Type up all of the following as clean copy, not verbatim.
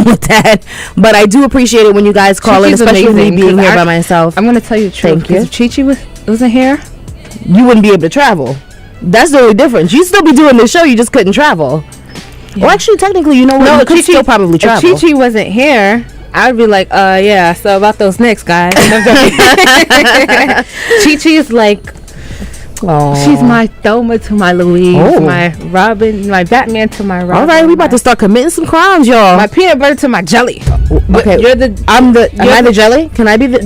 problem with that. But I do appreciate it when you guys call in, especially me being here by myself. I'm going to tell you the truth. Thank you. If Chi-Chi wasn't here, you wouldn't be able to travel. That's the only difference. You'd still be doing the show, you just couldn't travel. Yeah. Well, actually, technically, you know what? No, you could still probably travel. If Chi-Chi wasn't here, I'd be like, yeah, so about those Knicks, guys. Chi-Chi is like, she's my Thelma to my Louise, my Robin, my Batman to my Robin. All right, we about to start committing some crimes, y'all. My peanut butter to my jelly. Okay, am I the jelly? Can I be the?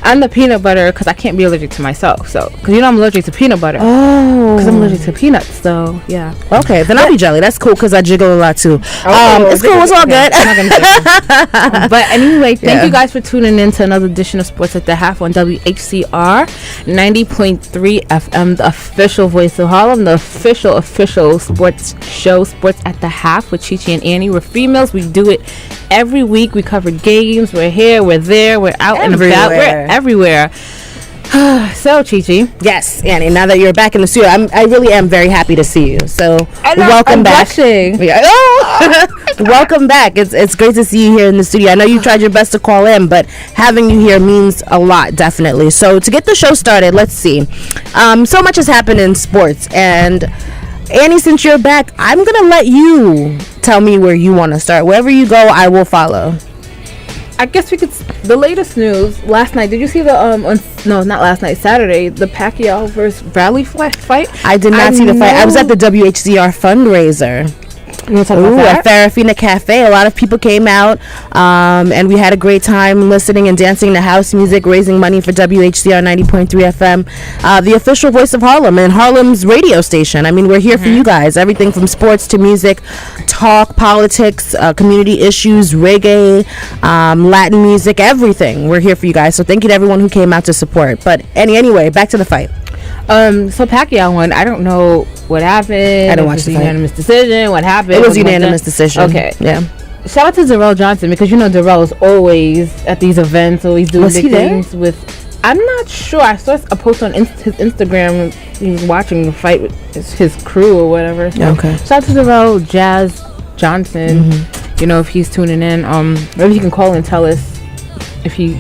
I'm the peanut butter because I can't be allergic to myself. So, because I'm allergic to peanut butter. Oh, because I'm allergic to peanuts. So, yeah. Okay, then I'll be jelly. That's cool because I jiggle a lot too. It's cool. It's all good. I'm not gonna do it. But anyway, thank you guys for tuning in to another edition of Sports at the Half on WHCR 90.3 FM, the official voice of Harlem, the official sports show, Sports at the Half with Chi-Chi and Annie. We're females. We do it every week. We cover games. We're here. We're there. We're out and about. We're everywhere. So, Chi-Chi. Yes, Annie. Now that you're back in the studio, I really am very happy to see you. So, welcome back. Yeah. Welcome back. It's great to see you here in the studio. I know you tried your best to call in, but having you here means a lot, definitely. So, to get the show started, let's see. So much has happened in sports, and Annie, since you're back, I'm gonna let you tell me where you want to start. Wherever you go, I will follow. I guess we could. The latest news last night. Did you see the no, not last night. Saturday, the Pacquiao versus Bradley fight. I did not see the fight. I was at the WHCR fundraiser. You want to talk about that? At Farafina Cafe. A lot of people came out, and we had a great time listening and dancing to house music, raising money for WHCR 90.3 FM, the official voice of Harlem and Harlem's radio station. I mean, we're here for you guys. Everything from sports to music, talk, politics, community issues, reggae, Latin music, everything. We're here for you guys. So thank you to everyone who came out to support. But anyway, back to the fight. So Pacquiao won. I don't know what happened. I don't watch the fight. Unanimous decision. What happened? It was unanimous decision. Okay. Yeah. Shout out to Darrell Johnson, because you know Darrell is always at these events, always doing big things with. I'm not sure. I saw a post on his Instagram. He was watching the fight with his crew or whatever. So okay. Shout out to Darrell Johnson. You know, if he's tuning in, maybe he can call and tell us if his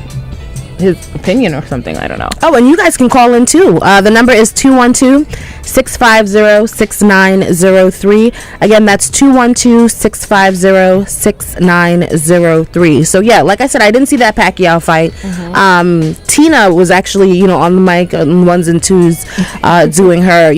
opinion or something. I don't know. Oh, and you guys can call in too. The number is 212-650-6903. Again, that's 212-650-6903. So yeah, like I said, I didn't see that Pacquiao fight. Tina was actually, on the mic on ones and twos, doing her,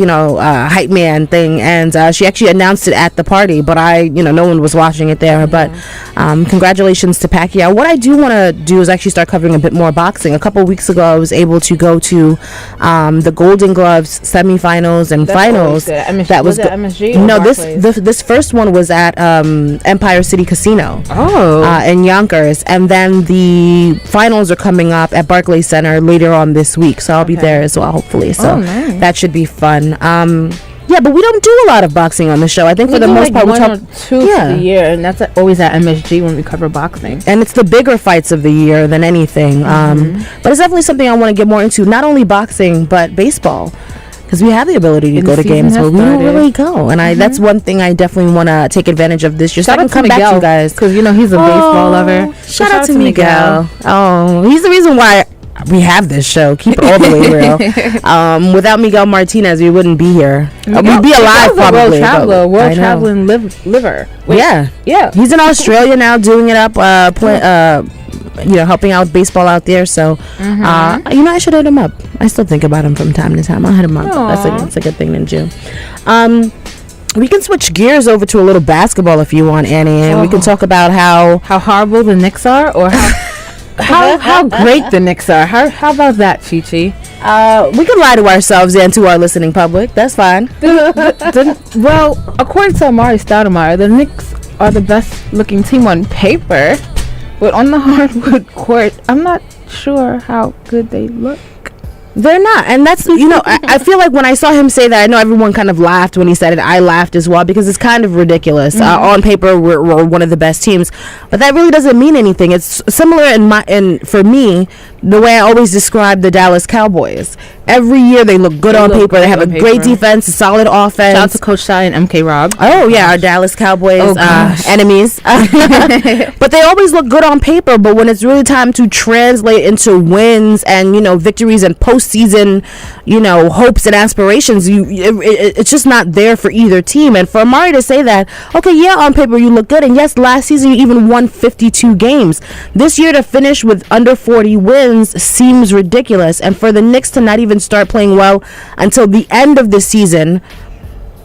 hype man thing, and she actually announced it at the party, but no one was watching it there. But congratulations to Pacquiao. What I do want to do is actually start covering a bit more boxing. A couple weeks ago, I was able to go to the Golden Gloves semifinals and finals. That was at MSG. No, this first one was at Empire City Casino. In Yonkers, and then the finals are coming up at Barclays Center later on this week. So I'll be there as well, hopefully. So nice. That should be fun. Yeah, but we don't do a lot of boxing on the show. I think for the most part we talk 2 for the year, and that's always at MSG when we cover boxing. And it's the bigger fights of the year than anything. But it's definitely something I want to get more into. Not only boxing, but baseball, because we have the ability to go to games where we don't really go. And that's one thing I definitely want to take advantage of this year. So I can come back to you guys, because he's a baseball lover. Shout out to Miguel. Oh, he's the reason why we have this show. Keep it all the way real. Without Miguel Martinez, we wouldn't be here. We'd be alive probably. World traveling liver. Wait, yeah. He's in Australia now, doing it up, helping out baseball out there. So, I should hit him up. I still think about him from time to time. I'll hit him up. That's a good thing to do. We can switch gears over to a little basketball if you want, Annie, and we can talk about how horrible the Knicks are, or how great the Knicks are. How about that, Chi-Chi? We can lie to ourselves and to our listening public. That's fine. Well, according to Amari Stoudemire, the Knicks are the best looking team on paper, but on the hardwood court, I'm not sure how good they look. They're not, and that's I feel like when I saw him say that, I know everyone kind of laughed when he said it. I laughed as well, because it's kind of ridiculous. On paper, we're one of the best teams, but that really doesn't mean anything. It's similar for me, the way I always describe the Dallas Cowboys. Every year they look good on paper. They have a great defense, a solid offense. Shout out to Coach Shai and MK Rob. Oh yeah, our Dallas Cowboys enemies. But they always look good on paper. But when it's really time to translate into wins and victories and postseason, hopes and aspirations, it's just not there for either team. And for Amari to say that, okay, yeah, on paper you look good, and yes, last season you even won 52 games. This year to finish with under 40 wins seems ridiculous, and for the Knicks to not even start playing well until the end of the season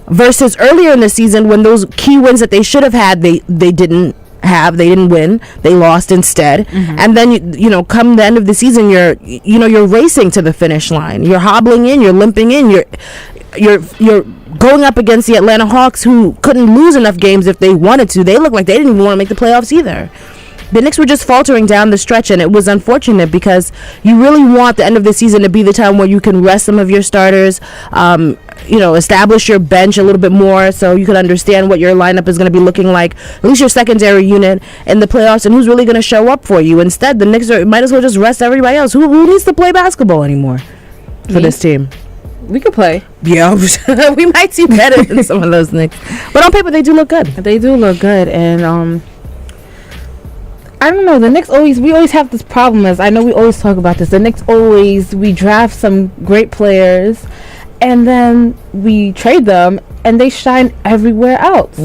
versus earlier in the season when those key wins that they should have had they didn't win, they lost instead. And then come the end of the season you're racing to the finish line, you're hobbling in, you're limping in, you're going up against the Atlanta Hawks, who couldn't lose enough games if they wanted to. They looked like they didn't even want to make the playoffs either. The Knicks were just faltering down the stretch, and it was unfortunate because you really want the end of the season to be the time where you can rest some of your starters, establish your bench a little bit more so you can understand what your lineup is going to be looking like, at least your secondary unit in the playoffs, and who's really going to show up for you. Instead, the Knicks might as well just rest everybody else. Who needs to play basketball anymore for this team? We could play. Yeah, we might see better than some of those Knicks. But on paper, they do look good. They do look good, and I don't know, the Knicks we always have this problem, as I know we always talk about this. The Knicks we draft some great players and then we trade them and they shine everywhere else.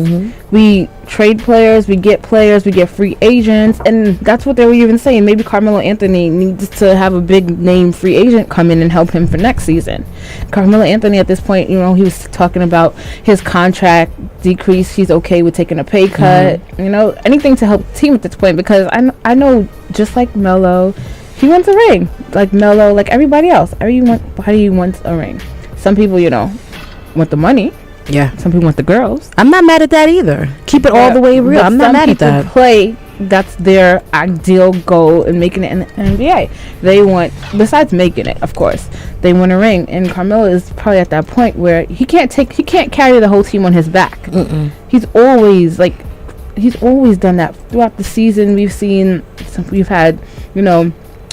We trade players, we get free agents, and that's what they were even saying. Maybe Carmelo Anthony needs to have a big name free agent come in and help him for next season. Carmelo Anthony at this point, he was talking about his contract decrease. He's okay with taking a pay cut, anything to help the team at this point, because I know just like Melo, he wants a ring. Like Melo, like everybody else, everybody wants a ring. Some people, want the money. Yeah. Some people want the girls. I'm not mad at that either. Keep it all the way real. I'm not mad at that. That's their ideal goal in making it in the NBA. They want, besides making it, of course, they want a ring. And Carmelo is probably at that point where he can't carry the whole team on his back. He's always done that throughout the season. We've had,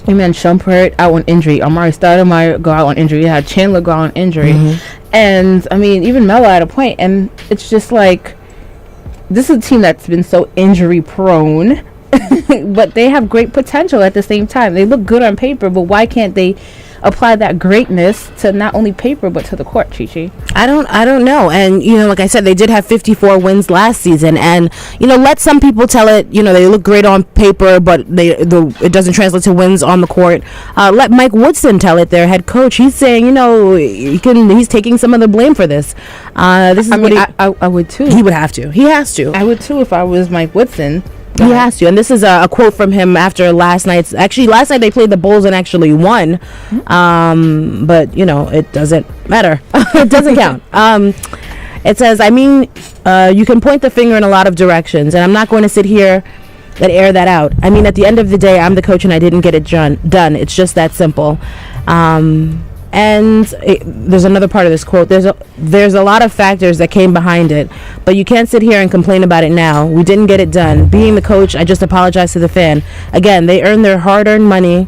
Amen. Shumpert out on injury. Amari Stoudemire go out on injury. You had Chandler go out on injury. And, even Melo at a point. And it's just like, this is a team that's been so injury prone. But they have great potential at the same time. They look good on paper, but why can't they apply that greatness to not only paper but to the court, Chi-Chi? I don't know. And like I said, they did have 54 wins last season, and let some people tell it, they look great on paper, but it doesn't translate to wins on the court. Let Mike Woodson tell it, their head coach. He's saying he's taking some of the blame for this. I would too. He would have to. He has to. I would too if I was Mike Woodson. He has to. And this is a quote from him after last night they played the Bulls and actually won. But it doesn't matter. It doesn't count. It says, you can point the finger in a lot of directions, and I'm not going to sit here and air that out. At the end of the day, I'm the coach and I didn't get it done. It's just that simple. And there's another part of this quote. There's a lot of factors that came behind it, but you can't sit here and complain about it now. We didn't get it done. Being the coach, I just apologize to the fan. Again, they earned their hard-earned money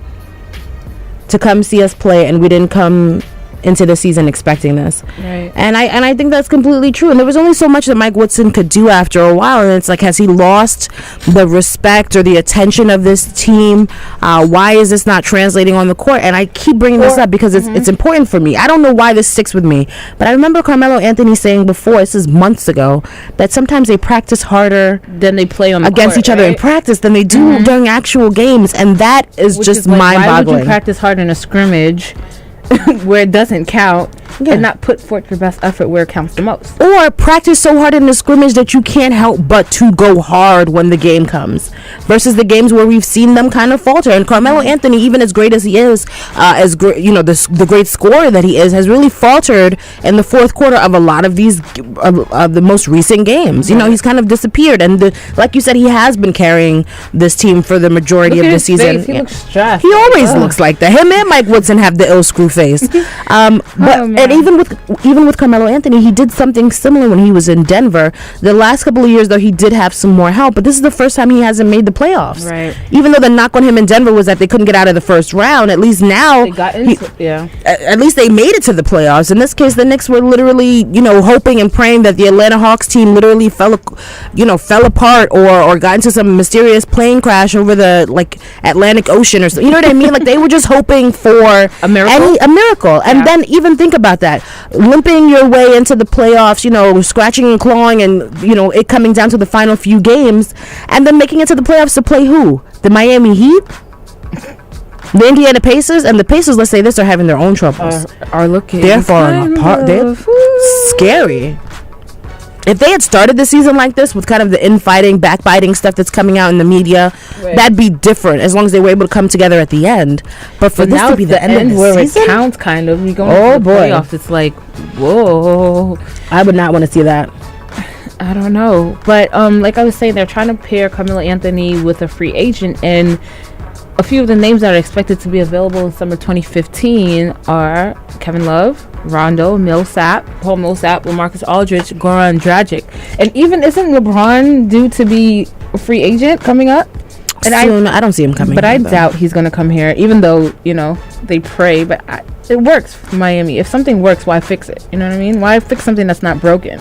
to come see us play, and we didn't come into the season expecting this. Right. And I think that's completely true. And there was only so much that Mike Woodson could do after a while, and it's like, has he lost the respect or the attention of this team? Why is this not translating on the court? And I keep bringing this up because it's important for me. I don't know why this sticks with me, but I remember Carmelo Anthony saying before, this is months ago, that sometimes they practice harder than they play on the against court, each other in practice than they do during actual games, and that is just mind-boggling. Why would you practice hard in a scrimmage where it doesn't count and not put forth your best effort where it counts the most? Or practice so hard in the scrimmage that you can't help but to go hard when the game comes, versus the games where we've seen them kind of falter. And Carmelo Anthony, even as great as he is, the great scorer that he is, has really faltered in the fourth quarter of a lot of these the most recent games. He's kind of disappeared, and like you said, he has been carrying this team for the majority of the season. He looks stressed. He always looks like that. Him and Mike Woodson have the ill screw face. But And even with Carmelo Anthony, he did something similar when he was in Denver. The last couple of years, though, he did have some more help, but this is the first time he hasn't made the playoffs. Right. Even though the knock on him in Denver was that they couldn't get out of the first round, at least now they got into at least they made it to the playoffs. In this case, the Knicks were literally, hoping and praying that the Atlanta Hawks team literally fell apart or got into some mysterious plane crash over the Atlantic Ocean or something. You know what I mean? Like they were just hoping for a miracle. And then even think about that, limping your way into the playoffs, scratching and clawing, and it coming down to the final few games, and then making it to the playoffs to play who? The Miami Heat, the Indiana Pacers, and the Pacers, let's say this, are having their own troubles. Are looking. They're falling apart. They're scary. If they had started the season like this with kind of the infighting, backbiting stuff that's coming out in the media, that'd be different as long as they were able to come together at the end. But for this to be the end of the season, it counts kind of. You go into the playoffs, it's like, whoa. I would not want to see that. I don't know. But like I was saying, they're trying to pair Carmelo Anthony with a free agent, and a few of the names that are expected to be available in summer 2015 are Kevin Love, Rondo, Paul Millsap, LaMarcus Aldridge, Goran Dragic. And even isn't LeBron due to be a free agent coming up? And soon, I don't see him coming. But I doubt he's going to come here, even though, they pray. But it works for Miami. If something works, why fix it? You know what I mean? Why fix something that's not broken?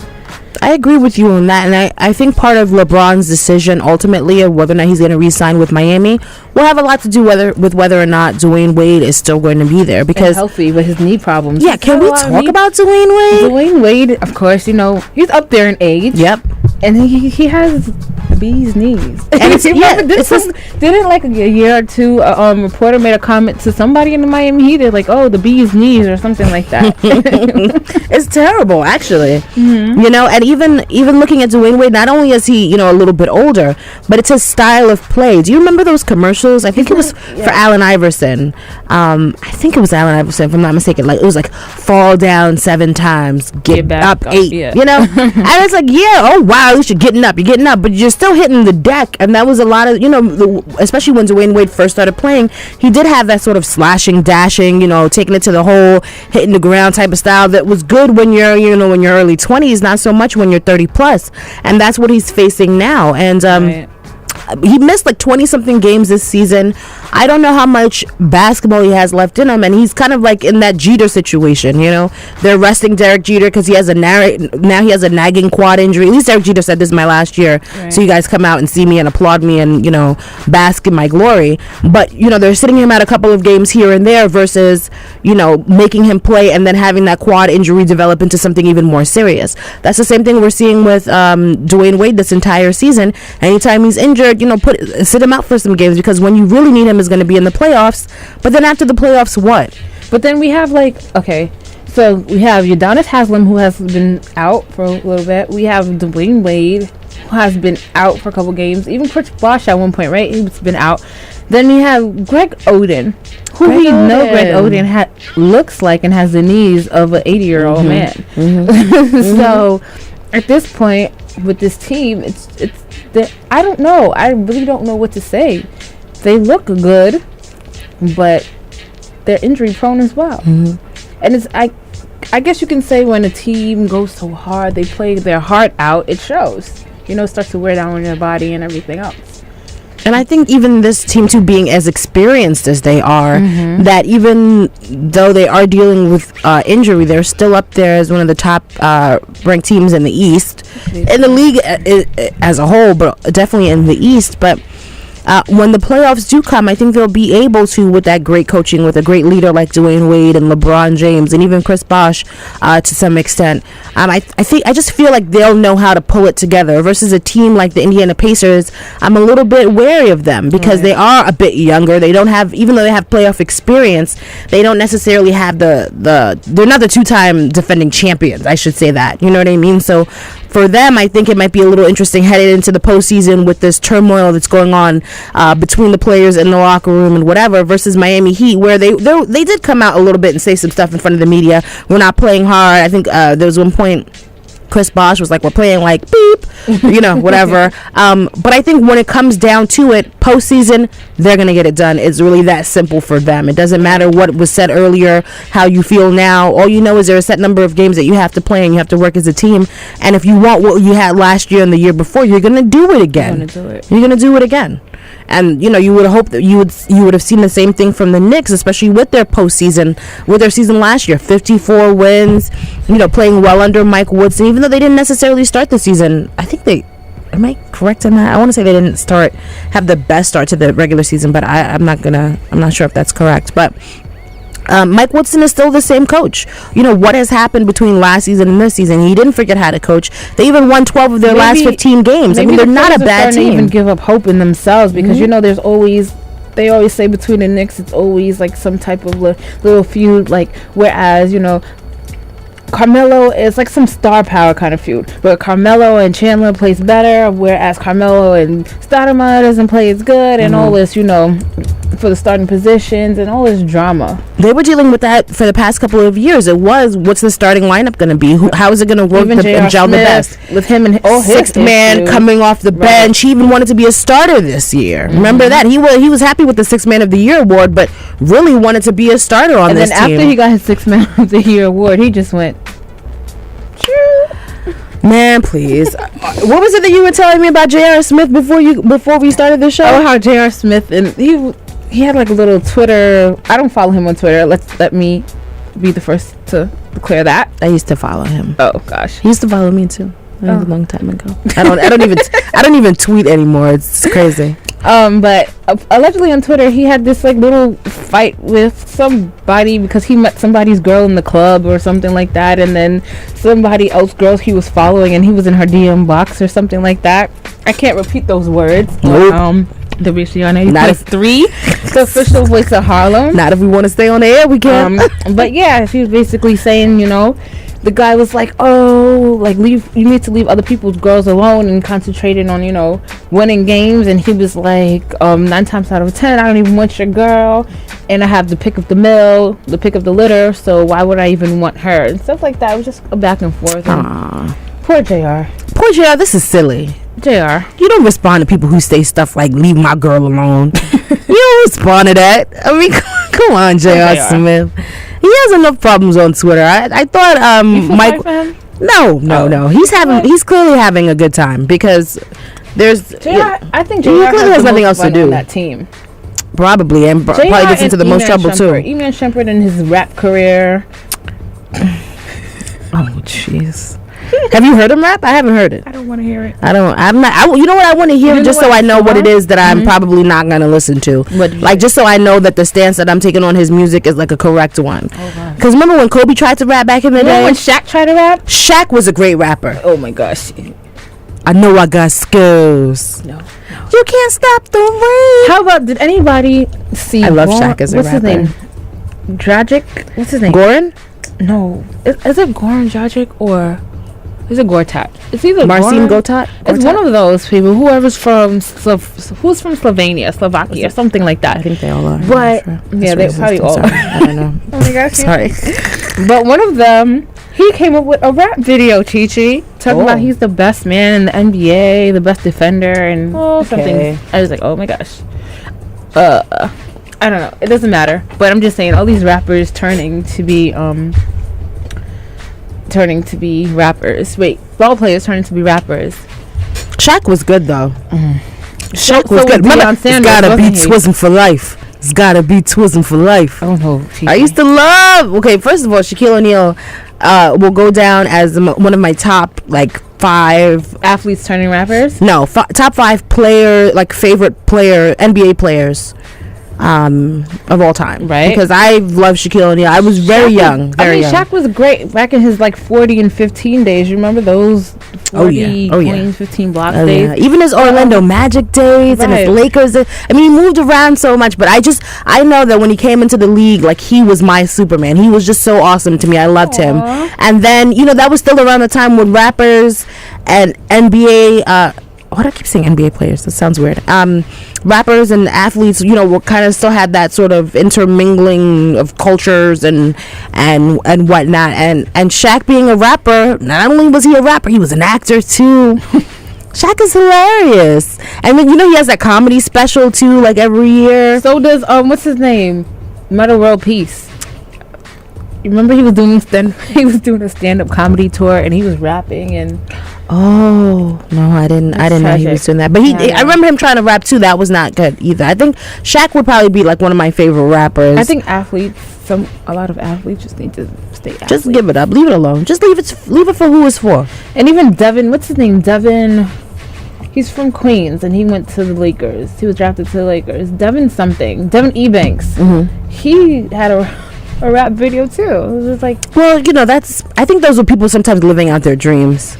I agree with you on that, and I think part of LeBron's decision ultimately of whether or not he's going to re-sign with Miami will have a lot to do with whether or not Dwayne Wade is still going to be there, because and healthy with his knee problems. Yeah, can we talk about Dwayne Wade? Dwayne Wade, of course, he's up there in age. Yep. And he has bee's knees. And didn't like a year or two, reporter made a comment to somebody in the Miami Heat. They're like, "Oh, the bee's knees" or something like that. It's terrible, actually. And even looking at Dwayne Wade, not only is he a little bit older, but it's his style of play. Do you remember those commercials? I think it was for Allen Iverson. I think it was Allen Iverson, if I'm not mistaken. Like it was like fall down 7 times, get back up 8. Yeah. And it's like, oh wow. At least you're getting up, but you're still hitting the deck. And that was a lot of, especially when Dwayne Wade first started playing, he did have that sort of slashing, dashing, taking it to the hole, hitting the ground type of style that was good when you're, when you're early 20s, not so much when you're 30 plus. And that's what he's facing now. And, right. He missed like 20 something games this season. I don't know how much basketball he has left in him, and he's kind of like in that Jeter situation. They're resting Derek Jeter because he has a nagging quad injury. At least Derek Jeter said, "This is my last year, right. So you guys come out and see me and applaud me and bask in my glory." But they're sitting him out a couple of games here and there versus making him play and then having that quad injury develop into something even more serious. That's the same thing we're seeing with Dwayne Wade this entire season. Anytime he's injured, sit him out for some games, because when you really need him is going to be in the playoffs. But then after the playoffs, what? But then we have so we have Udonis Haslem, who has been out for a little bit. We have Dwayne Wade, who has been out for a couple games. Even Chris Bosh at one point, right? He's been out. Then we have Greg Oden, who Greg Oden looks like and has the knees of an 80-year-old man. Mm-hmm. So at this point with this team, it's I don't know. I really don't know what to say. They look good, but they're injury prone as well. Mm-hmm. And it's I guess you can say when a team goes so hard, they play their heart out, it shows. It starts to wear down on your body and everything else. And I think even this team too, being as experienced as they are, mm-hmm. that even though they are dealing with injury, they're still up there as one of the top ranked teams in the East, in the league as a whole, but definitely in the East. But when the playoffs do come, I think they'll be able to, with that great coaching, with a great leader like Dwayne Wade and LeBron James and even Chris Bosh to some extent. I just feel like they'll know how to pull it together versus a team like the Indiana Pacers. I'm a little bit wary of them because they are a bit younger. They don't have, even though they have playoff experience, they don't necessarily have they're not the 2-time defending champions. I should say that. You know what I mean? So for them, I think it might be a little interesting headed into the postseason with this turmoil that's going on between the players in the locker room and whatever, versus Miami Heat, where they did come out a little bit and say some stuff in front of the media. We're not playing hard. I think there was one point Chris Bosh was like, we're playing like beep, whatever. But I think when it comes down to it, postseason, they're gonna get it done. It's really that simple for them. It doesn't matter what was said earlier, how you feel now. All you know is there are a set number of games that you have to play, and you have to work as a team. And if you want what you had last year and the year before, you're gonna do it again. You're gonna do it again. And you would hope that you would have seen the same thing from the Knicks, especially with their postseason, with their season last year, 54 wins, playing well under Mike Woodson. Even though they didn't necessarily start the season, I think am I correct in that? I want to say they didn't have the best start to the regular season, but I'm not sure if that's correct. But Mike Woodson is still the same coach. What has happened between last season and this season? He didn't forget how to coach. They even won 12 of their last 15 games. I mean, they're not a bad team. To even give up hope in themselves because there's always. They always say between the Knicks, it's always like some type of little feud. Like whereas Carmelo is like some star power kind of feud, but Carmelo and Chandler plays better, whereas Carmelo and Stoudemire doesn't play as good, and all this, for the starting positions and all this drama. They were dealing with that for the past couple of years. It was, what's the starting lineup going to be? How is it going to work and gel the best? With him and sixth man coming off the bench. He even wanted to be a starter this year. Remember that? He was happy with the Sixth Man of the Year award, but really wanted to be a starter on this team. And then after he got his Sixth Man of the Year award, he just went, man, please. What was it that you were telling me about J.R. Smith before we started the show? Oh, how J.R. Smith, and he had like a little Twitter. I don't follow him on Twitter. Let me be the first to declare that. I used to follow him. Oh gosh, he used to follow me too. That was a long time ago. I don't even tweet anymore. It's crazy. But allegedly on Twitter, he had this like little fight with somebody because he met somebody's girl in the club or something like that, and then somebody else girl he was following, and he was in her DM box or something like that. I can't repeat those words. Nope. WCR 90.3, the official voice of Harlem. Not if we want to stay on the air, we can. But yeah, she was basically saying, the guy was like, you need to leave other people's girls alone and concentrating on, winning games. And he was like, 9 times out of 10, I don't even want your girl. And I have the pick of the mill, the pick of the litter. So why would I even want her? And stuff like that. It was just a back and forth. And poor JR. Poor JR, this is silly. JR. You don't respond to people who say stuff like, leave my girl alone. You don't respond to that. I mean, come on, JR Smith. He has enough problems on Twitter. I thought Mike. No. He's clearly having a good time because there's. JR, I think JR he clearly has nothing else to do. On that team. Probably, and probably gets into the most trouble too. Iman Shumpert in his rap career. Oh jeez. Have you heard him rap? I haven't heard it. I don't want to hear it. You know what? I want to hear it just so I know what it is that I'm probably not going to listen to. Just so I know that the stance that I'm taking on his music is like a correct one. Because remember when Kobe tried to rap back in the day? When Shaq tried to rap? Shaq was a great rapper. Oh my gosh. I know I got skills. No. You can't stop the rain. How about, did anybody see? I love Shaq as a rapper. What's his name? Dragic? What's his name? Goran? No. Is it Goran Dragic or... Is it Gortat? It's either Marcin Gortat. It's one of those people. Who's from Slovenia, Slovakia, something like that. I think they all are. But yeah, they probably all. I don't know. Oh my gosh, sorry. But one of them, he came up with a rap video, Chi-Chi, talking about he's the best man in the NBA, the best defender, and something. I was like, oh my gosh. I don't know. It doesn't matter. But I'm just saying, all these rappers turning to be rappers. Ball players turning to be rappers. Shaq was good though. Shaq was good. It's gotta be twizzing for life. It's gotta be twizzing for life. Oh no. I used to love. Okay, first of all, Shaquille O'Neal will go down as one of my top 5 athletes turning rappers. No, top 5 favorite NBA players. Of all time, right? Because I love Shaquille O'Neal. I was very young. Shaq was great back in his 40 and 15 days. You remember those 40 points, 15 blocks days? Yeah. Even his Orlando Magic days and his Lakers. I mean, he moved around so much, but I know that when he came into the league, he was my Superman. He was just so awesome to me. I loved him. And then, that was still around the time when rappers and NBA Why do I keep saying NBA players? That sounds weird. Rappers and athletes, were kind of still had that sort of intermingling of cultures and whatnot. And Shaq being a rapper, not only was he a rapper, he was an actor too. Shaq is hilarious. And then, he has that comedy special too, like every year. So does what's his name? Metal World Peace. You remember he was doing a stand-up comedy tour and he was rapping and. Oh no, I didn't know he was doing that. But I remember him trying to rap too. That was not good either. I think Shaq would probably be like one of my favorite rappers. I think a lot of athletes just need to stay athletes. Just give it up, leave it alone. Just leave it for who it's for. And even Devin, what's his name? Devin, he's from Queens and he went to the Lakers. He was drafted to the Lakers. Devin Ebanks. Mm-hmm. He had a rap video too. It was just like, well, I think those are people sometimes living out their dreams.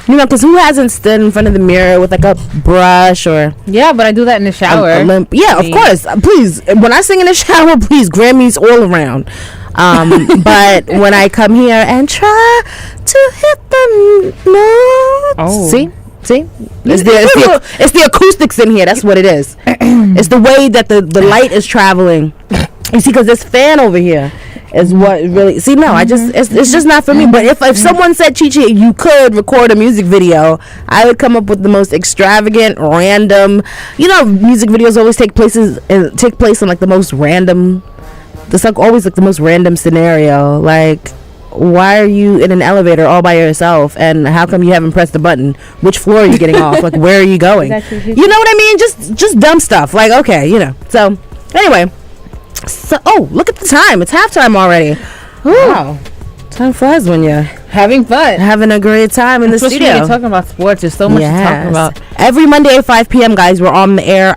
Because who hasn't stood in front of the mirror with like a brush or... Yeah, but I do that in the shower. Yeah, of course. Please, when I sing in the shower, please, Grammys all around. But when I come here and try to hit the notes... Oh. See? It's the acoustics in here. That's what it is. It's the way that the light is traveling. You see, because this fan over here is what really... See, no, it's just not for me. But if someone said, Chi-Chi, you could record a music video, I would come up with the most extravagant, random... music videos always take place in like the most random... It's like always like the most random scenario. Like, why are you in an elevator all by yourself? And how come you haven't pressed the button? Which floor are you getting off? Like, where are you going? Exactly. You know what I mean? Just dumb stuff. Like, okay, So, anyway... So, look at the time. It's halftime already. Wow. Time flies when you're having fun. Having a great time in the studio. Especially when you're talking about sports. There's so much to talk about. Every Monday at 5 p.m., guys, we're on the air.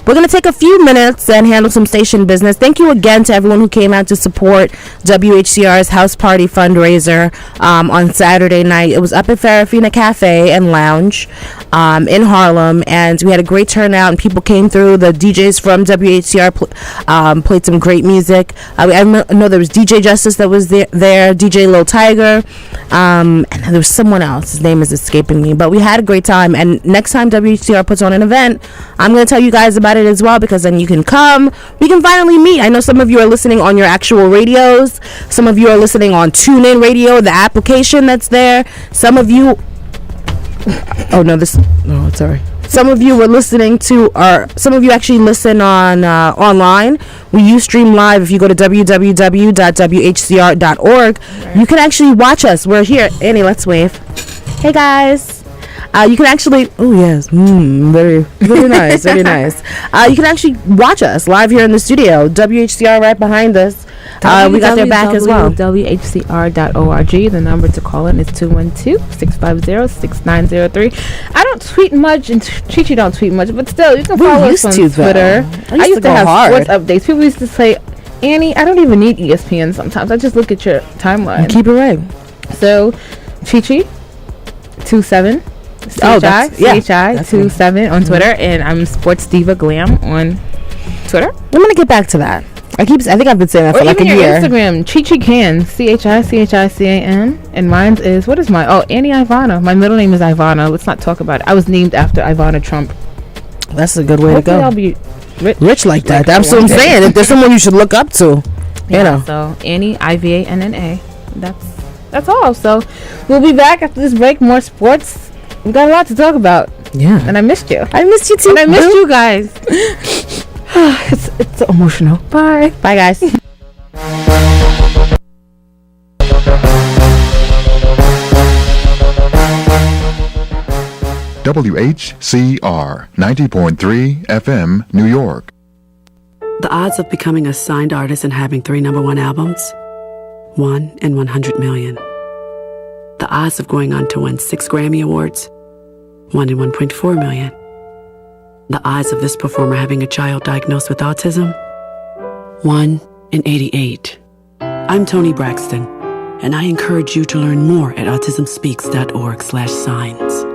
We're going to take a few minutes and handle some station business. Thank you again to everyone who came out to support WHCR's House Party fundraiser on Saturday night. It was up at Farafina Cafe and Lounge in Harlem, and we had a great turnout, and people came through. The DJs from WHCR played some great music. I know there was DJ Justice that was there, DJ Lil Tiger, and there was someone else. His name is escaping me, but we had a great time. And next time WHCR puts on an event, I'm going to tell you guys about it as well, because then you can come. We can finally meet. I know some of you are listening on your actual radios. Some of you are listening on TuneIn Radio, the application that's there. Some of you... sorry. Some of you were listening to some of you actually listen on online. We use stream live. If you go to www.whcr.org, you can actually watch us. We're here. Annie, let's wave. Hey guys. You can actually, very, very nice, very nice. You can actually watch us live here in the studio. WHCR right behind us. We got their back as well. WHCR.org. The number to call in is 212-650-6903. I don't tweet much, and Chi-Chi don't tweet much, but still, you can follow us on Twitter. I used to have sports updates. People used to say, Annie, I don't even need ESPN sometimes. I just look at your timeline. Keep it right. So, Chi-Chi, 27. CHI 27 on Twitter, and I'm Sports Diva Glam on Twitter. I'm gonna get back to that. I think I've been saying that for like a year. Instagram, Chi-Chi Can, CHICHICAN, and mine is, what is mine? Oh, Annie Ivana. My middle name is Ivana. Let's not talk about it. I was named after Ivana Trump. That's a good way to go. I'll be rich like that. That's what I'm saying. If there's someone you should look up to, So Annie Ivanna. That's all. So we'll be back after this break. More sports. We got a lot to talk about. Yeah. And I missed you. I missed you too. And I missed you guys. It's so emotional. Bye. Bye, guys. WHCR 90.3 FM, New York. The odds of becoming a signed artist and having 3 #1 albums? 1 in 100 million. The odds of going on to win 6 Grammy Awards? 1 in 1.4 million. The odds of this performer having a child diagnosed with autism? 1 in 88. I'm Toni Braxton, and I encourage you to learn more at autismspeaks.org/signs.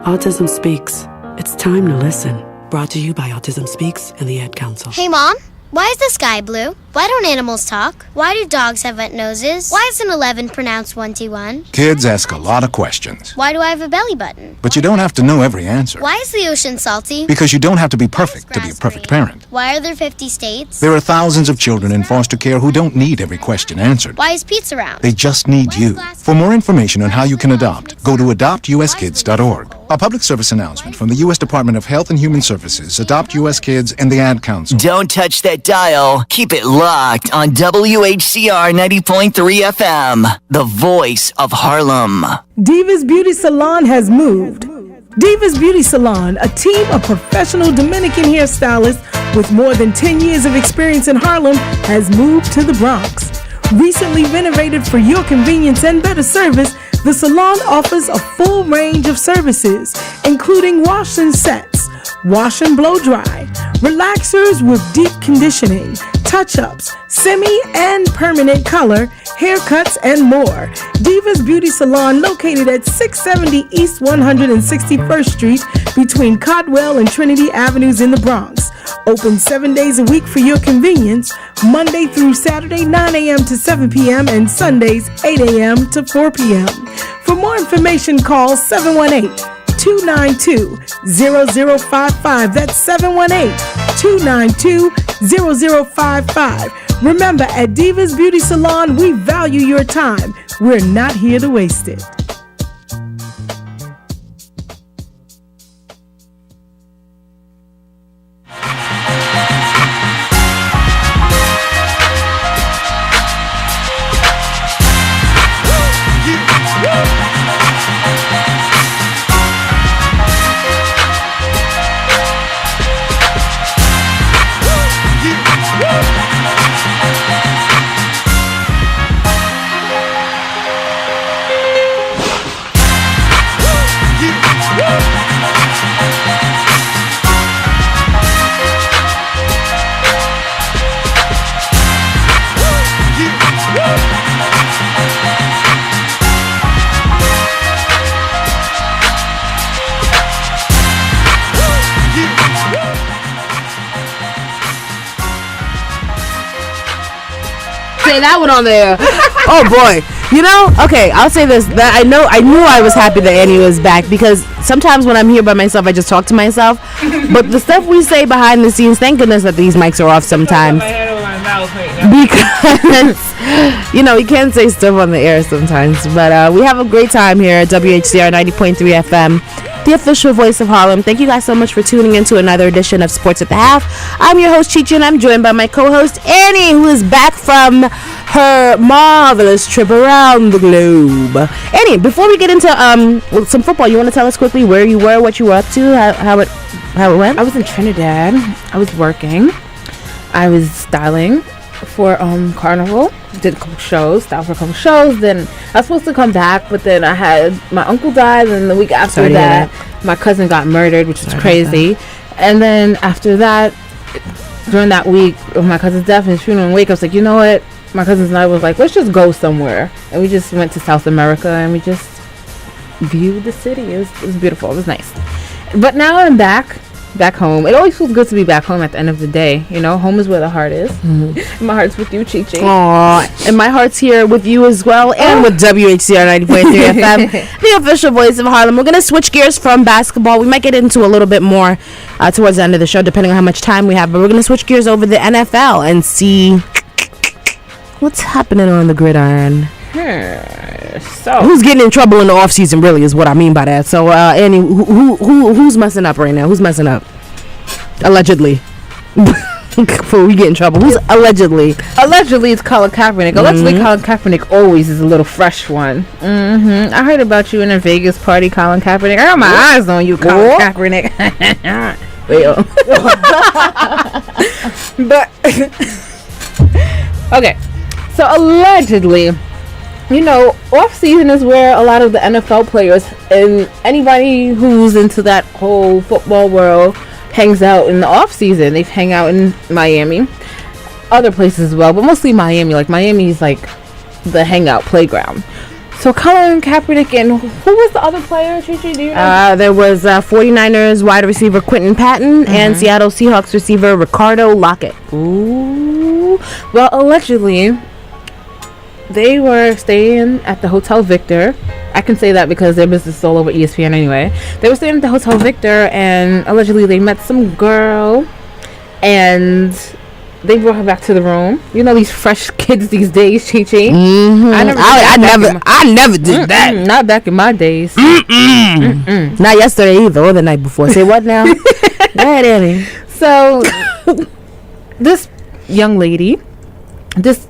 Autism Speaks. It's time to listen. Brought to you by Autism Speaks and the Ad Council. Hey, Mom, why is the sky blue? Why don't animals talk? Why do dogs have wet noses? Why is an 11 pronounced 1T1? Kids ask a lot of questions. Why do I have a belly button? But you don't have to know every answer. Why is the ocean salty? Because you don't have to be perfect to be a perfect parent. Why are there 50 states? There are thousands of children in foster care who don't need every question answered. Why is pizza round? They just need you. For more information on how you can adopt, go to adoptuskids.org. A public service announcement from the U.S. Department of Health and Human Services, Adopt U.S. Kids, and the Ad Council. Don't touch that dial. Keep it locked on WHCR 90.3 FM, the voice of Harlem. Diva's Beauty Salon has moved. Diva's Beauty Salon, a team of professional Dominican hairstylists with more than 10 years of experience in Harlem, has moved to the Bronx. Recently renovated for your convenience and better service, the salon offers a full range of services, including wash and sets, wash and blow dry, relaxers with deep conditioning, touch-ups, semi and permanent color, haircuts, and more. Diva's Beauty Salon, located at 670 East 161st Street between Codwell and Trinity Avenues in the Bronx. Open 7 days a week for your convenience, Monday through Saturday 9 a.m. to 7 p.m. and Sundays 8 a.m. to 4 p.m. For more information, call 718-292-0055. That's 718-292-0055. Remember, at Diva's Beauty Salon, we value your time. We're not here to waste it. That one on there. Oh boy. You know, okay, I'll say this, that I knew I was happy that Annie was back, because sometimes when I'm here by myself I just talk to myself, but the stuff we say behind the scenes, thank goodness that these mics are off sometimes, because you know, you can't say stuff on the air sometimes. But we have a great time here at WHCR 90.3 FM, the official voice of Harlem. Thank you guys so much for tuning in to another edition of Sports at the Half. I'm your host, Chichi, and I'm joined by my co-host, Annie, who is back from her marvelous trip around the globe. Annie, before we get into some football, you want to tell us quickly where you were, what you were up to, how it went? I was in Trinidad. I was working. I was styling for Carnival. Did a couple shows, styled for a couple shows. Then I was supposed to come back, but then I had my uncle died, and the week after that, my cousin got murdered, which was crazy. And then after that, during that week of my cousin's death and his funeral and wake, I was like, you know what? My cousins and I was like, let's just go somewhere. And we just went to South America, and we just viewed the city. It was beautiful. It was nice. But now I'm back home. It always feels good to be back home at the end of the day. You know, home is where the heart is. Mm-hmm. My heart's with you, Chi-Chi. Aww. And my heart's here with you as well, and with WHCR 90.3 FM, the official voice of Harlem. We're going to switch gears from basketball. We might get into a little bit more towards the end of the show, depending on how much time we have. But we're going to switch gears over the NFL and see what's happening on the gridiron. So who's getting in trouble in the off season? Really, is what I mean by that. So, Annie, who's messing up right now? Who's messing up? Allegedly, before we get in trouble, who's allegedly? Allegedly, it's Colin Kaepernick. Mm-hmm. Allegedly, Colin Kaepernick always is a little fresh one. Mm-hmm. I heard about you in a Vegas party, Colin Kaepernick. I got my eyes on you, Colin Kaepernick. Well, but okay. So allegedly, you know, off season is where a lot of the NFL players and anybody who's into that whole football world hangs out in the off season. They hang out in Miami, other places as well, but mostly Miami. Like Miami is like the hangout playground. So Colin Kaepernick, and who was the other player, Chi-Chi, do you know? There was 49ers wide receiver Quentin Patton and Seattle Seahawks receiver Ricardo Lockett. Ooh. Ooh. Well, allegedly, they were staying at the Hotel Victor. I can say that because their business is all over ESPN anyway. They were staying at the Hotel Victor, and allegedly they met some girl, and they brought her back to the room. You know these fresh kids these days, Chi Chi. Mm-hmm. I never did that. Not back in my days. Not yesterday either, or the night before. Say what now? Go ahead, Annie. So, this young lady, this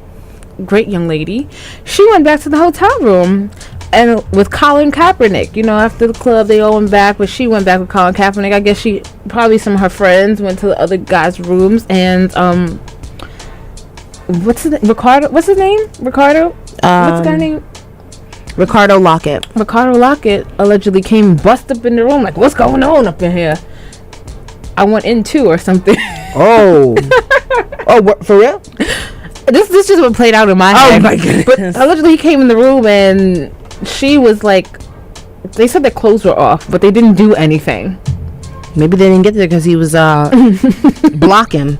great young lady, she went back to the hotel room and with Colin Kaepernick. You know, after the club, they all went back, but she went back with Colin Kaepernick. I guess she probably some of her friends went to the other guys' rooms, and what's his name? Ricardo. What's his name? Ricardo. What's the guy's name? Ricardo Lockett. Ricardo Lockett allegedly came bust up in the room like, what's going on up in here? I went in too or something. Oh. Oh, what, for real? This just what played out in my head. Oh my goodness. But allegedly he came in the room and she was like, they said their clothes were off, but they didn't do anything. Maybe they didn't get there because he was blocking.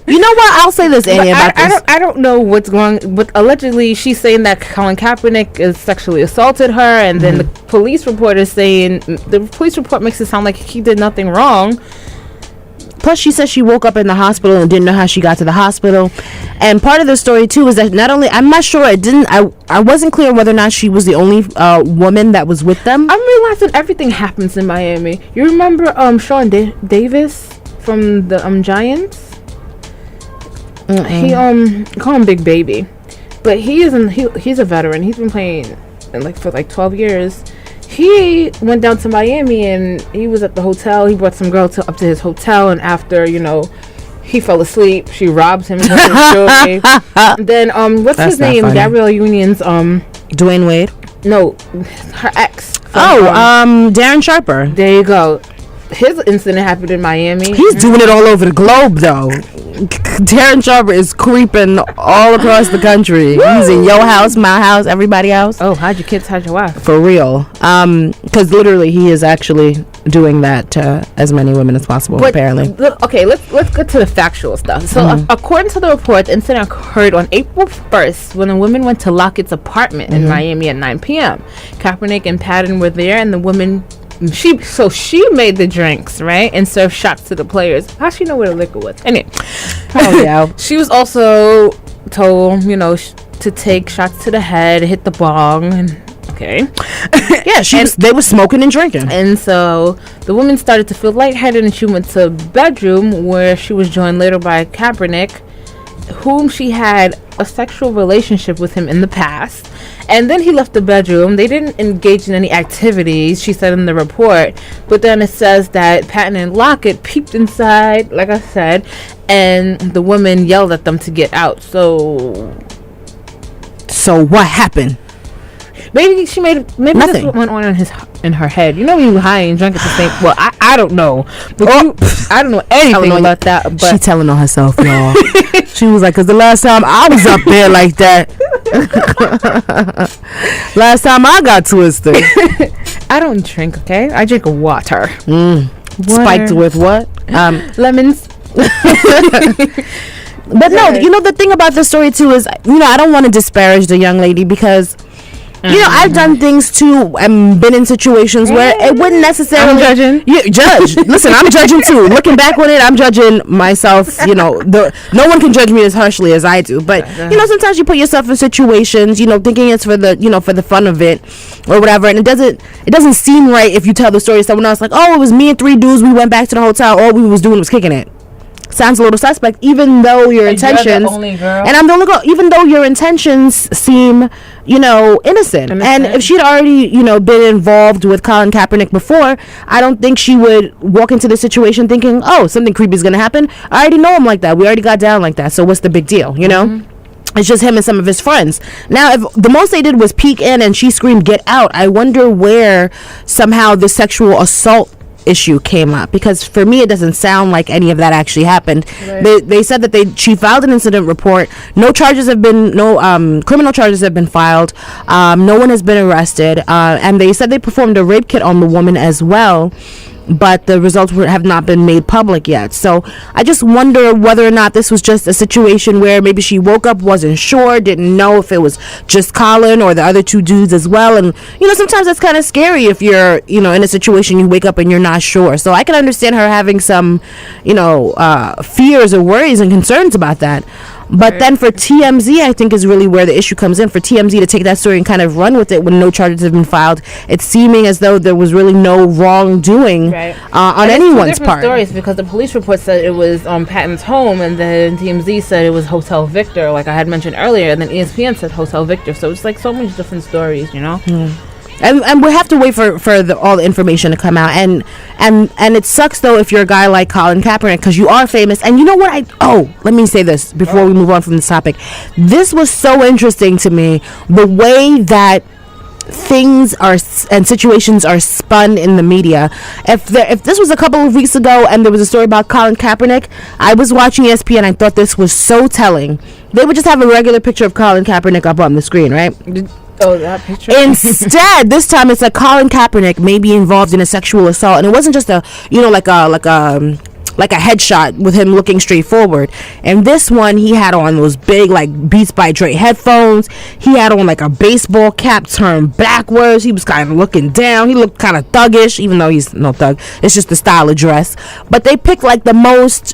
You know what? I'll say this, Annie, about this. I don't know what's going, but allegedly she's saying that Colin Kaepernick is sexually assaulted her, and then the police report is saying, the police report makes it sound like he did nothing wrong. Plus, she said she woke up in the hospital and didn't know how she got to the hospital. And part of the story, too, is that not only... I'm not sure. I wasn't clear whether or not she was the only woman that was with them. I'm realizing everything happens in Miami. You remember Sean Davis from the Giants? He call him Big Baby. But he's a veteran. He's been playing for 12 years. He went down to Miami and he was at the hotel. He brought some girl up to his hotel, and after, he fell asleep, she robbed him. Then what's his name? Funny. Gabrielle Union's Dwayne Wade. No, her ex. Darren Sharper. There you go. His incident happened in Miami. He's doing it all over the globe, though. Darren Sharper is creeping all across the country. He's in your house, my house, everybody's house. Oh, hide your kids, hide your wife. For real. Because literally he is actually doing that to as many women as possible, but, apparently. Okay, let's get to the factual stuff. So, according to the report, the incident occurred on April 1st when a woman went to Lockett's apartment in Miami at 9 p.m. Kaepernick and Patton were there, and the woman... She made the drinks, right, and served shots to the players. How'd she know where the liquor was? Anyway, she was also told, to take shots to the head, hit the bong, and yeah, they were smoking and drinking, and so the woman started to feel lightheaded, and she went to the bedroom where she was joined later by Kaepernick, whom she had a sexual relationship with him in the past. And then he left the bedroom. They didn't engage in any activities, she said in the report. But then it says that Patton and Lockett peeped inside, like I said, and the woman yelled at them to get out. So what happened? Maybe nothing. That's what went on in her head. You were high and drunk at the same. Well, I don't know, but I don't know anything about that. But she telling on herself, y'all. She was like, "Cause the last time I was up there like that, last time I got twisted." I don't drink. Okay, I drink water. Spiked with what? Lemons. But no, the thing about the story too is, I don't want to disparage the young lady because. I've done things too and been in situations where it wouldn't necessarily... I'm judging. Yeah, judge. Listen, I'm judging too. Looking back on it, I'm judging myself. No one can judge me as harshly as I do. But, sometimes you put yourself in situations, thinking it's for the, for the fun of it or whatever. And it doesn't seem right if you tell the story to someone else like, oh, it was me and 3 dudes. We went back to the hotel. All we was doing was kicking it. Sounds a little suspect, even though your intentions, you're the only girl. And I'm the only girl, even though your intentions seem, innocent. And if she'd already, been involved with Colin Kaepernick before, I don't think she would walk into the situation thinking, oh, something creepy is gonna happen. I already know him like that. We already got down like that. So what's the big deal? It's just him and some of his friends. Now, if the most they did was peek in and she screamed, "Get out!" I wonder where somehow the sexual assault issue came up, because for me it doesn't sound like any of that actually happened. Right. They said that she filed an incident report. No criminal charges have been filed. No one has been arrested, and they said they performed a rape kit on the woman as well. but the results have not been made public yet. So I just wonder whether or not this was just a situation where maybe she woke up, wasn't sure, didn't know if it was just Colin or the other two dudes as well. And sometimes that's kind of scary if you're in a situation, you wake up and you're not sure. So I can understand her having some fears or worries and concerns about that. But then for TMZ, I think is really where the issue comes in. For TMZ to take that story and kind of run with it when no charges have been filed, it's seeming as though there was really no wrongdoing on anyone's part. Stories, because the police report said it was Patton's home, and then TMZ said it was Hotel Victor, like I had mentioned earlier, and then ESPN said Hotel Victor. So it's like so many different stories, And we have to wait for all the information to come out, and it sucks though if you're a guy like Colin Kaepernick, because you are famous. And you know what? Let me say this before we move on from this topic. This was so interesting to me, the way that things are and situations are spun in the media. If this was a couple of weeks ago and there was a story about Colin Kaepernick, I was watching ESPN. I thought this was so telling. They would just have a regular picture of Colin Kaepernick up on the screen, right? Oh, that picture. Instead, this time it's like Colin Kaepernick may be involved in a sexual assault, and it wasn't just a headshot with him looking straight forward. And this one, he had on those big like Beats by Dre headphones. He had on like a baseball cap turned backwards. He was kind of looking down. He looked kind of thuggish, even though he's no thug. It's just the style of dress. But they picked like the most,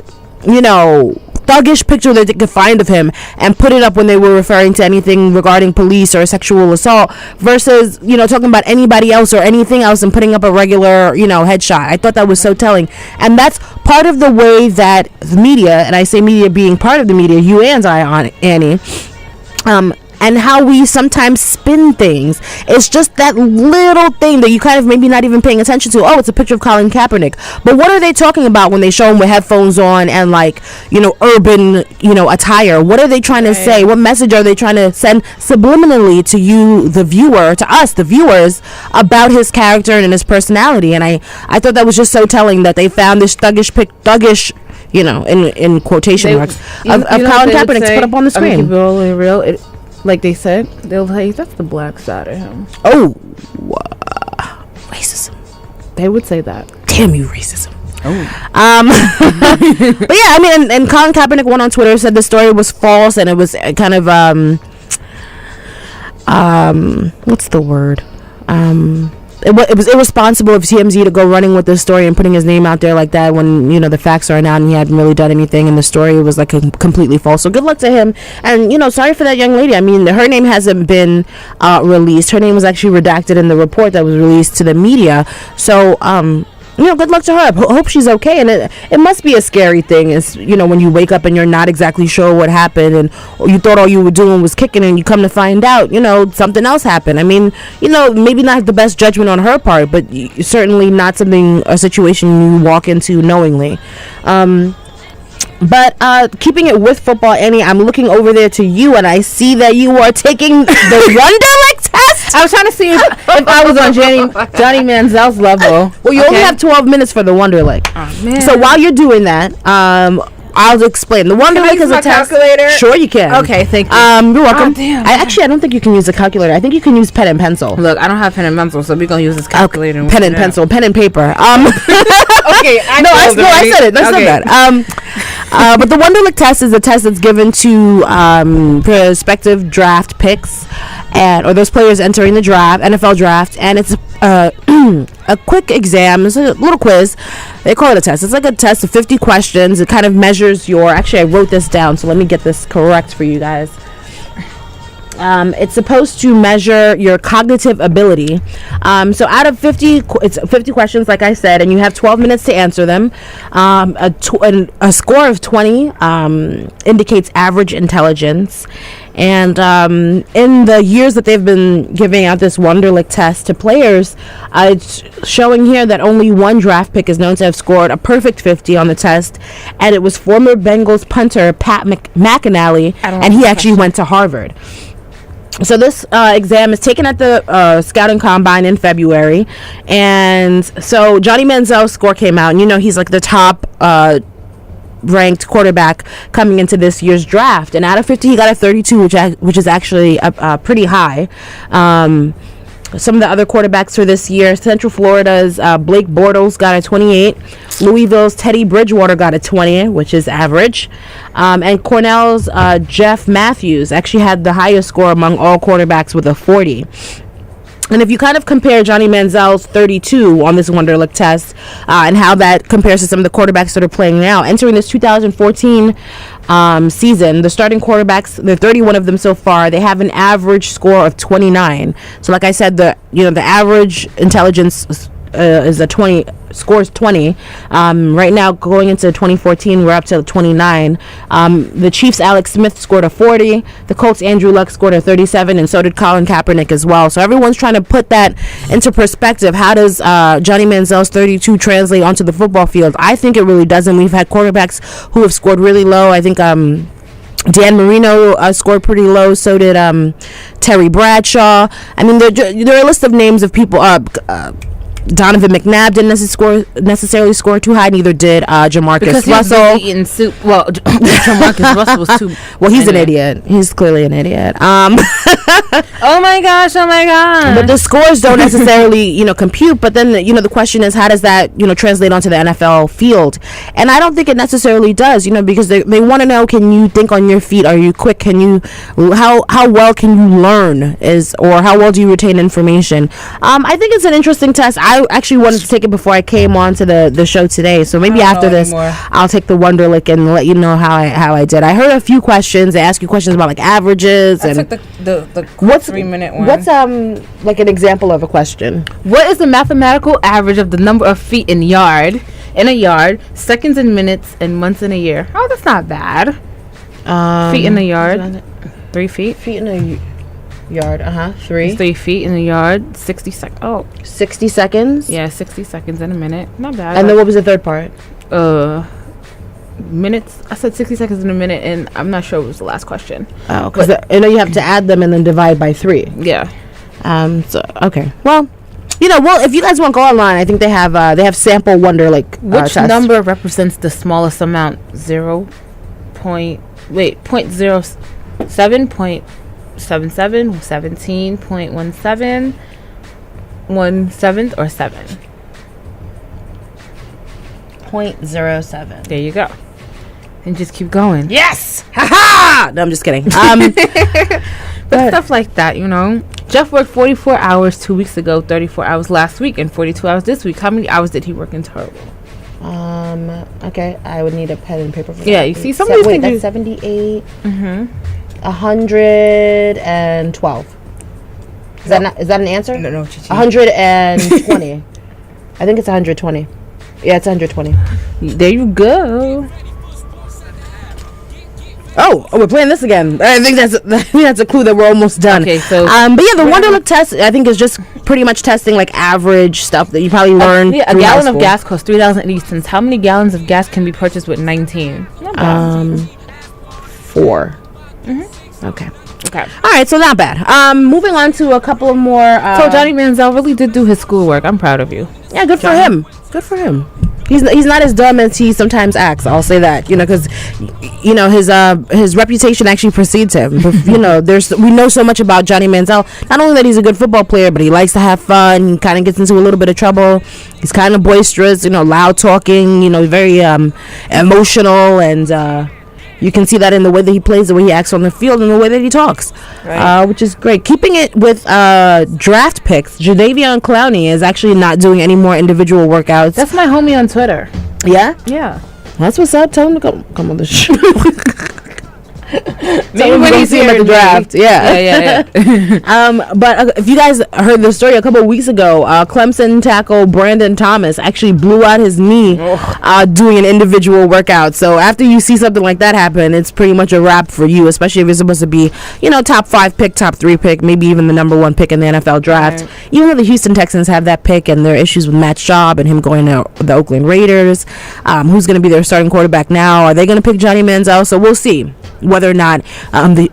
thuggish picture that they could find of him and put it up when they were referring to anything regarding police or sexual assault, versus talking about anybody else or anything else and putting up a regular headshot. I thought that was so telling, and that's part of the way that the media, and I say media being part of the media, you and I, on Annie, and how we sometimes spin things. It's just that little thing that you kind of maybe not even paying attention to. Oh, it's a picture of Colin Kaepernick. But what are they talking about when they show him with headphones on and like, urban, attire? What are they trying to say? What message are they trying to send subliminally to you, the viewer, to us, the viewers, about his character and his personality? And I thought that was just so telling that they found this thuggish, in quotation marks, of Colin Kaepernick to put up on the screen. Keep it all real. Like they said, they'll say that's the black side of him. Oh, racism. They would say that. Damn you, racism. Oh. But yeah, I mean, and Colin Kaepernick went on Twitter, said the story was false, and it was kind of what's the word? It was irresponsible of TMZ to go running with this story and putting his name out there like that when the facts are out and he hadn't really done anything, and the story was like completely false. So good luck to him, and sorry for that young lady. I mean, her name hasn't been released. Her name was actually redacted in the report that was released to the media. So good luck to her. Hope she's okay. And it must be a scary thing, is when you wake up and you're not exactly sure what happened, and you thought all you were doing was kicking, and you come to find out something else happened. I mean, maybe not the best judgment on her part, but certainly not a situation you walk into knowingly. But keeping it with football, Annie, I'm looking over there to you, and I see that you are taking the Wonderlic test. I was trying to see if I was on Johnny Manziel's level. Well, you only have 12 minutes for the Wonderlic. Oh, man. So while you're doing that, I'll explain. The Wonderlic is a test. Calculator? Sure, you can. Okay, thank you. You're welcome. Oh, damn. I don't think you can use a calculator. I think you can use pen and pencil. Look, I don't have pen and pencil, so we're gonna use this calculator. Pen and pencil, pen and paper. Okay, I said it. I said that. But the Wonderlic test is a test that's given to prospective draft picks or those players entering the draft, NFL draft, and it's a quick exam. It's a little quiz. They call it a test. It's like a test of 50 questions. It kind of measures your. Actually, I wrote this down, so let me get this correct for you guys. It's supposed to measure your cognitive ability. So out of 50, it's 50 questions, like I said, and you have 12 minutes to answer them. A score of 20 indicates average intelligence. And in the years that they've been giving out this Wonderlic test to players, it's showing here that only one draft pick is known to have scored a perfect 50 on the test, and it was former Bengals punter Pat McInally, and he actually went to Harvard. So this exam is taken at the scouting combine in February, and so Johnny Manziel's score came out, and he's like the top ranked quarterback coming into this year's draft, and out of 50 he got a 32, which is actually pretty high. some of the other quarterbacks for this year. Central Florida's Blake Bortles got a 28. Louisville's Teddy Bridgewater got a 20, which is average. And Cornell's Jeff Matthews actually had the highest score among all quarterbacks with a 40. And if you kind of compare Johnny Manziel's 32 on this Wonderlic test and how that compares to some of the quarterbacks that are playing now, entering this 2014 season, the starting quarterbacks, there are 31 of them so far, they have an average score of 29. So like I said, the average intelligence is a 20, scores 20. Right now, going into 2014, we're up to 29. The Chiefs' Alex Smith scored a 40. The Colts' Andrew Luck scored a 37, and so did Colin Kaepernick as well. So everyone's trying to put that into perspective. How does Johnny Manziel's 32 translate onto the football field? I think it really doesn't. We've had quarterbacks who have scored really low. I think Dan Marino scored pretty low. So did Terry Bradshaw. I mean, there are a list of names of people. Donovan McNabb didn't necessarily score too high. Neither did Jamarcus Russell. Eating soup. Well, Jamarcus Russell was too. Well, he's an idiot. He's clearly an idiot. Oh my gosh! But the scores don't necessarily, compute. But then, the question is, how does that, translate onto the NFL field? And I don't think it necessarily does. Because they want to know: can you think on your feet? Are you quick? Can you? How well can you learn? Or how well do you retain information? I think it's an interesting test. I actually wanted to take it before I came on to the show today, so maybe after this I'll take the Wonderlic and let you know how I did. I heard a few questions. They ask you questions about like averages. I took the 3-minute one. What's like an example of a question? What is the mathematical average of the number of feet in a yard, seconds in minutes, and months in a year? Oh, that's not bad. Feet in a yard, 3 feet. Feet in a yard, 3. 3 feet in a yard, 60 seconds. Oh, 60 seconds? Yeah, 60 seconds in a minute. Not bad. And then what was the third part? Minutes. I said 60 seconds in a minute, and I'm not sure what was the last question. Oh, because I know you have to add them and then divide by 3. Yeah. So okay. Well, if you guys want to go online, I think they have sample Wonderlic. Which number represents the smallest amount? 0.07. 77, 17.17, 1/7, or 7? 0.07. There you go. And just keep going. Yes! Ha-ha! No, I'm just kidding. But stuff like that, Jeff worked 44 hours 2 weeks ago, 34 hours last week, and 42 hours this week. How many hours did he work in total? Okay, I would need a pen and paper for that. Yeah, you see, some of these things. That's 78. 112. Is that an answer? No. 120. I think it's 120. Yeah, it's 120. There you go. Oh, we're playing this again. I think that's a clue that we're almost done. Okay, so but yeah, the Wonderlic test I think is just pretty much testing like average stuff that you probably learned. A gallon of gas costs 3,080 cents. How many gallons of gas can be purchased with 19? 4. Okay. All right, so not bad. Moving on to a couple of more. So Johnny Manziel really did do his schoolwork. I'm proud of you. Yeah, good for him. Good for him. He's not as dumb as he sometimes acts. I'll say that, because his reputation actually precedes him. But, we know so much about Johnny Manziel. Not only that he's a good football player, but he likes to have fun. He kind of gets into a little bit of trouble. He's kind of boisterous, loud talking. Very emotional, and you can see that in the way that he plays, the way he acts on the field, and the way that he talks, which is great. Keeping it with draft picks, Jadeveon Clowney is actually not doing any more individual workouts. That's my homie on Twitter. Yeah? Yeah. That's what's up. Tell him to come on the show. Maybe when he's here at the draft. Yeah. But if you guys heard the story a couple of weeks ago, Clemson tackle Brandon Thomas actually blew out his knee doing an individual workout. So after you see something like that happen, it's pretty much a wrap for you, especially if you're supposed to be, top 5 pick, top 3 pick, maybe even the number 1 pick in the NFL draft. Right. Even though the Houston Texans have that pick and their issues with Matt Schaub and him going to the Oakland Raiders, who's going to be their starting quarterback now? Are they going to pick Johnny Manziel? So we'll see whether or not the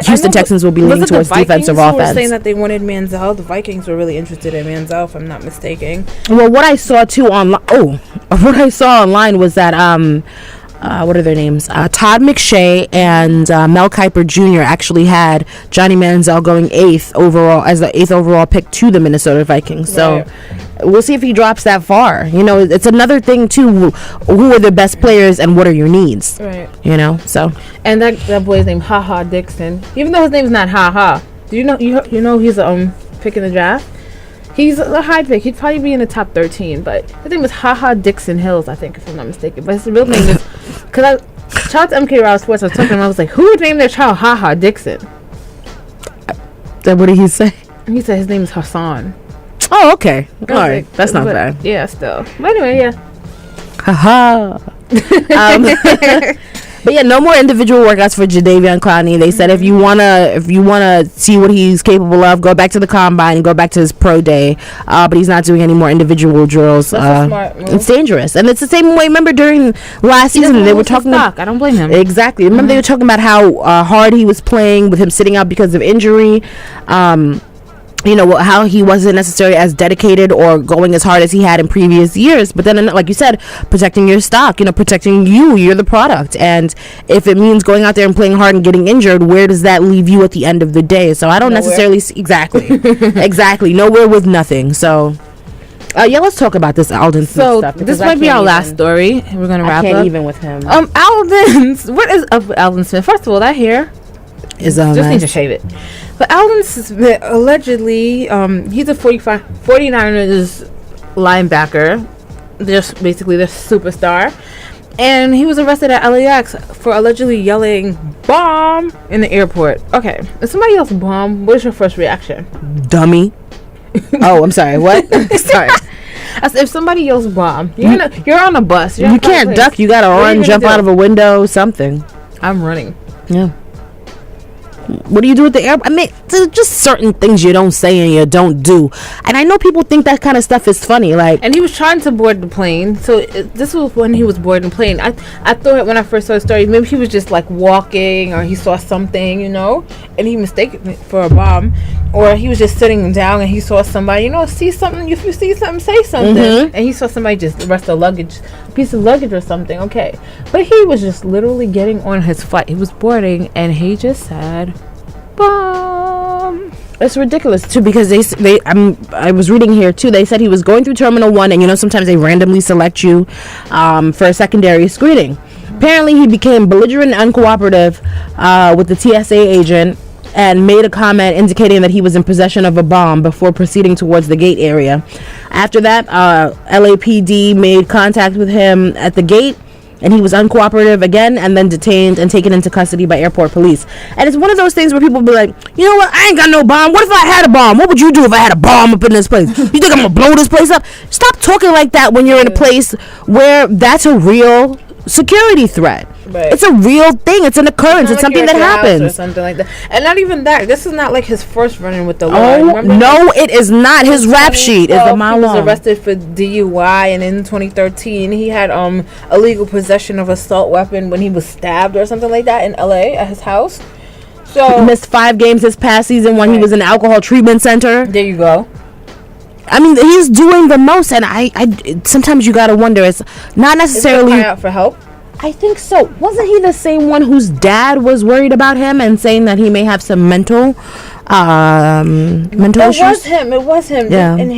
Houston Texans will be leaning towards defensive offense. Were saying that they wanted Manziel. The Vikings were really interested in Manziel, if I'm not mistaken. Well, what I saw online was that what are their names? Todd McShay and Mel Kiper Jr. actually had Johnny Manziel going 8th overall as the 8th overall pick to the Minnesota Vikings. So we'll see if he drops that far. You know, it's another thing too. Who are the best players and what are your needs? Right. You know. So and that boy's name Ha Dixon. Even though his name's not Ha. Do you know he's pick in the draft? He's a high pick. He'd probably be in the top 13, but his name was Dixon Hills, I think, if I'm not mistaken. But his real name is, because shout out to MK Rob Sports, I was talking to him, I was like, who would name their child Dixon? What did he say? He said his name is Hassan. Oh, okay. All right. Like, that's not bad. Yeah, still. But anyway, yeah. Haha. But yeah, no more individual workouts for Jadeveon Clowney. They said if you wanna see what he's capable of, go back to the combine and go back to his pro day. But he's not doing any more individual drills. That's a smart move. It's dangerous, and it's the same way. Remember during last season they were talking. I don't blame him. Exactly. Remember they were talking about how hard he was playing with him sitting out because of injury. You know, how he wasn't necessarily as dedicated or going as hard as he had in previous years. But then, like you said, protecting your stock, you know, protecting you're the product. And if it means going out there and playing hard and getting injured, where does that leave you at the end of the day? So I don't necessarily see, exactly, nowhere with nothing. So yeah, let's talk about this Alden Smith stuff. This might be our last story. We're going to wrap up. I can't even with him. What is up with Alden Smith? First of all, that hair is just need to shave it. But Alden Smith, allegedly, he's a 49ers linebacker. Just basically the superstar. And he was arrested at LAX for allegedly yelling "bomb" in the airport. Okay, if somebody yells "bomb," what is your first reaction? Dummy. Oh, I'm sorry. What? Sorry. If somebody yells "bomb," you're on a bus. You can't duck. You gotta run, jump out of a window, something. I'm running. Yeah. What do you do at the airport? I mean, there's just certain things you don't say and you don't do. And I know people think that kind of stuff is funny. Like, and he was trying to board the plane. So this was when he was boarding the plane. I thought when I first saw the story, maybe he was just like walking or he saw something, you know, and he mistaken it for a bomb. Or he was just sitting down and he saw somebody, you know, see something. If you see something, say something. Mm-hmm. And he saw somebody just arrest a piece of luggage or something. Okay. But he was just literally getting on his flight. He was boarding and he just said, "bomb." It's ridiculous too, because I was reading here too. They said he was going through Terminal 1, and you know sometimes they randomly select you for a secondary screening. Apparently, he became belligerent and uncooperative with the TSA agent and made a comment indicating that he was in possession of a bomb before proceeding towards the gate area. After that, LAPD made contact with him at the gate, and he was uncooperative again and then detained and taken into custody by airport police. And it's one of those things where people be like, you know what, I ain't got no bomb. What if I had a bomb? What would you do if I had a bomb up in this place? You think I'm gonna blow this place up? Stop talking like that when you're in a place where that's a real security threat. Right. It's a real thing. It's an occurrence. It's something that happens. Or something like that. And not even that. This is not like his first run-in with the law. No, it is not. His rap sheet is a mile long. He was arrested for DUI, and in 2013 he had illegal possession of assault weapon when he was stabbed or something like that in LA at his house. So he missed 5 games this past season when he was in an alcohol treatment center. There you go. I mean, he's doing the most, and I sometimes you gotta wonder. It's not necessarily. Is he crying out for help? I think so. Wasn't he the same one whose dad was worried about him and saying that he may have some mental issues? It was him. Yeah. And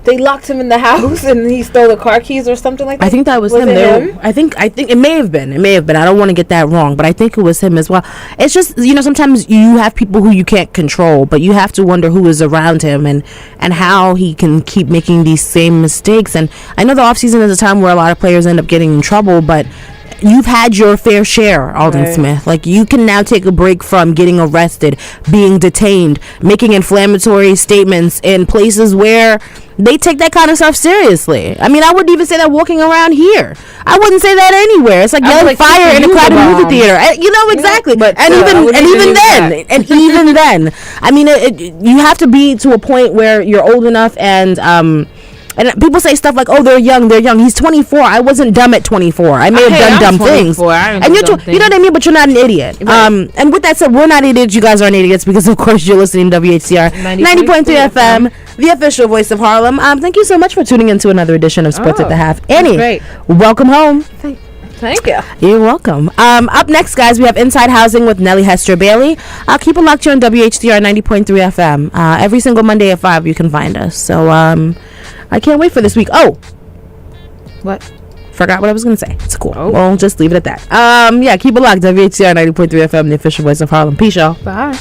they locked him in the house and he stole the car keys or something like that. I think that was him. I think it may have been. I don't want to get that wrong, but I think it was him as well. It's just, you know, sometimes you have people who you can't control, but you have to wonder who is around him and how he can keep making these same mistakes. And I know the offseason is a time where a lot of players end up getting in trouble, but you've had your fair share, Alden Smith. Like, you can now take a break from getting arrested, being detained, making inflammatory statements in places where they take that kind of stuff seriously. I mean, I wouldn't even say that walking around here. I wouldn't say that anywhere. It's like yelling fire in a crowded movie theater. You know, exactly. But even then, I mean, you have to be to a point where you're old enough and And people say stuff like, "Oh, they're young. He's 24. I wasn't dumb at 24. I may have done dumb things." And you're, you know what I mean. But you're not an idiot. Right. And with that said, we're not idiots. You guys aren't idiots because, of course, you're listening to WHCR 90.3 FM, the official voice of Harlem. Thank you so much for tuning in to another edition of Sports at the Half. Annie, welcome home. Thank you. You're welcome. Up next, guys, we have Inside Housing with Nellie Hester Bailey. Keep it locked here on WHCR 90.3 FM. Every single Monday at 5, you can find us. So I can't wait for this week. Oh, what? Forgot what I was going to say. It's cool. We'll just leave it at that. Yeah, keep it locked. WHCR 90.3 FM, the official voice of Harlem. Peace, y'all. Bye.